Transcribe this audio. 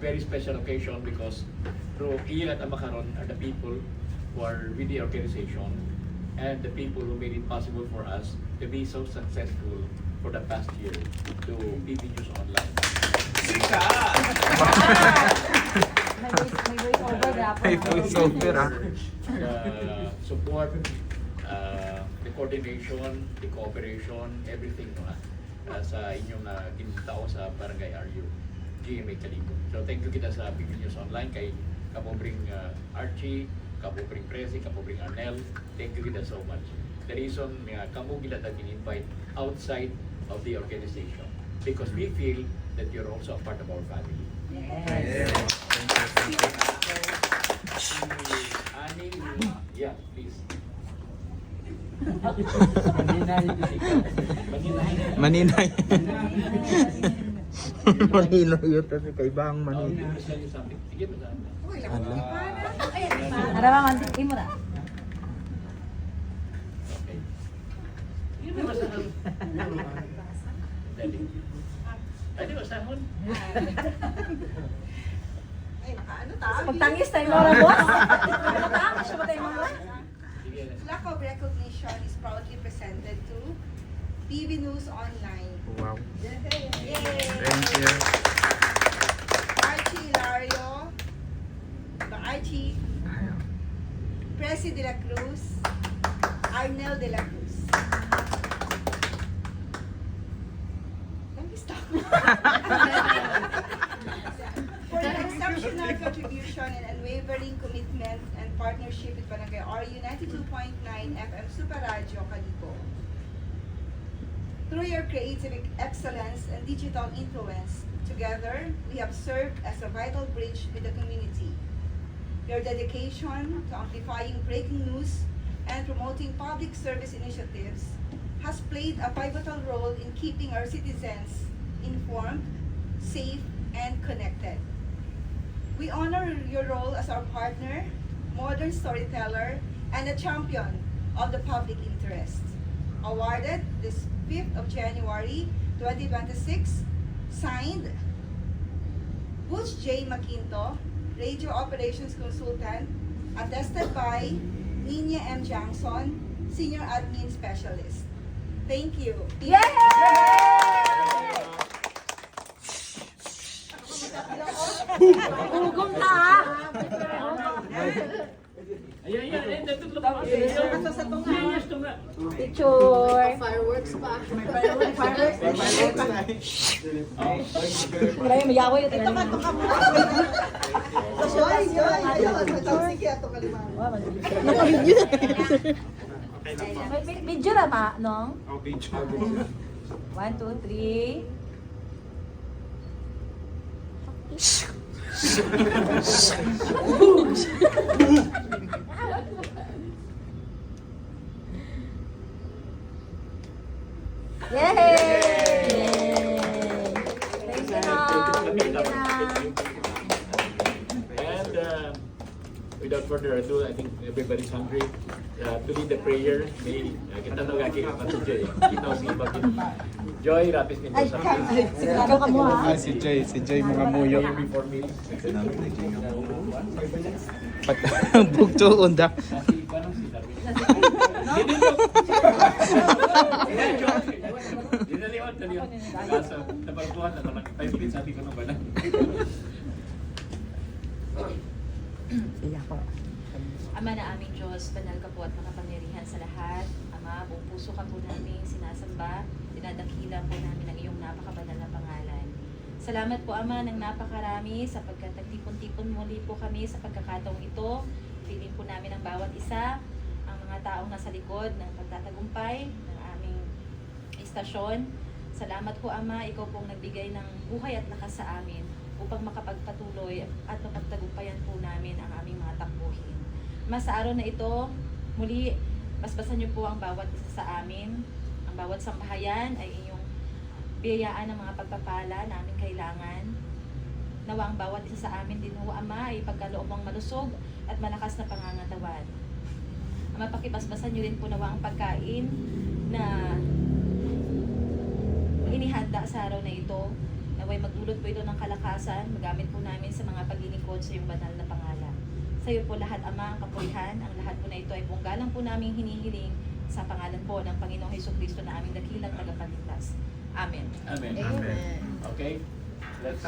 very special occasion because through Kiel at Amakaron are the people who are with the organization and the people who made it possible for us to be so successful for the past year to PB News Online. Sika! May voice over dapat. May voice over, ah. The support, the coordination, the cooperation, everything no, sa inyong ginitao sa Barangay RU, GMA Calibo. So thank you kita sa PB News Online kay Kapobring Archie, Kapobring Presi, Kapobring Arnel. Thank you kita so much. The reason kamo gila natin invite outside of the organization because we feel that you're also a part of our family. Yes. Yeah, please. Maninay. Maninay yun kasi kaibang maninay. Sige, madami. Ada ba man imo na? Okay. Yun ba masahon? Dali. Dali masahon? Pagtangis tayo mo ra boss. Pagtangis siya ba tayo mo? Sige. Plaque of recognition is proudly presented to PB News Online. Wow. Yay! Thank you. Archie Hilario, Archie, Presi de la Cruz, Arnel de la Cruz. Let me stop. For their exceptional contribution and unwavering commitment and partnership with Barangay RU 92.9 FM Super Radio Calibo. Through your creative excellence and digital influence, together we have served as a vital bridge with the community. Your dedication to amplifying breaking news and promoting public service initiatives has played a pivotal role in keeping our citizens informed, safe, and connected. We honor your role as our partner, modern storyteller, and a champion of the public interest. Awarded this 5th of January 2026, signed Butch J. Maquinto, Radio Operations Consultant, attested by Nina M. Johnson, Senior Admin Specialist. Thank you. Ugong na ha. Ayan, natutulog ako. Serious to nga. Picture. Fireworks pa. Grabe mayawa yung tingnan mo. May video na ma, nong? Oh, video. 1, 2, 3. Yay! Thank you, Nong. Thank you, Nong. And without further ado, I think everybody's hungry. To lead the prayer, may kita na gagi ka to Joy. Kita si Bagin. Joy, rapis nito sa akin. Sigurado ka mo ha. Si Jay mga muyo. Before meals. Bugto unda. Kasi parang si Darwin. Dinaliwan. Kaso, nabarbuhan na parang 5 minutes sabi ko nung ba na. Ama na aming Diyos, banal ka po at makapangyarihan sa lahat. Ama, buong puso ka po namin sinasamba, dinadakila po namin ang iyong napakabanal na pangalan. Salamat po Ama ng napakarami sapagkat nagtipon-tipon muli po kami sa pagkakataong ito. Piling po namin ang bawat isa, ang mga taong nasa likod ng pagtatagumpay ng aming istasyon. Salamat po Ama, ikaw pong nagbigay ng buhay at lakas sa amin upang makapagpatuloy at mapagtagumpayan po namin ang aming mga takbuhin. Mas sa araw na ito, muli, basbasan niyo po ang bawat isa sa amin. Ang bawat sambahayan ay inyong biyayaan ng mga pagpapala na aming kailangan. Nawa ang bawat isa sa amin din ho, Ama, ay pagkaloob ang malusog at malakas na pangangatawan. Ama, pakibasbasan niyo rin po nawa ang pagkain na inihanda sa araw na ito. ay magdulot po ito ng kalakasan, magamit po namin sa mga paglilingkod sa iyong banal na pangalan. Sa iyo po lahat, Ama, ang kapurihan, ang lahat po na ito ay punggalang po namin hinihiling sa pangalan po ng Panginoong Hesukristo na aming dakilang tagapagligtas. Amen. Amen. Amen. Okay? Let's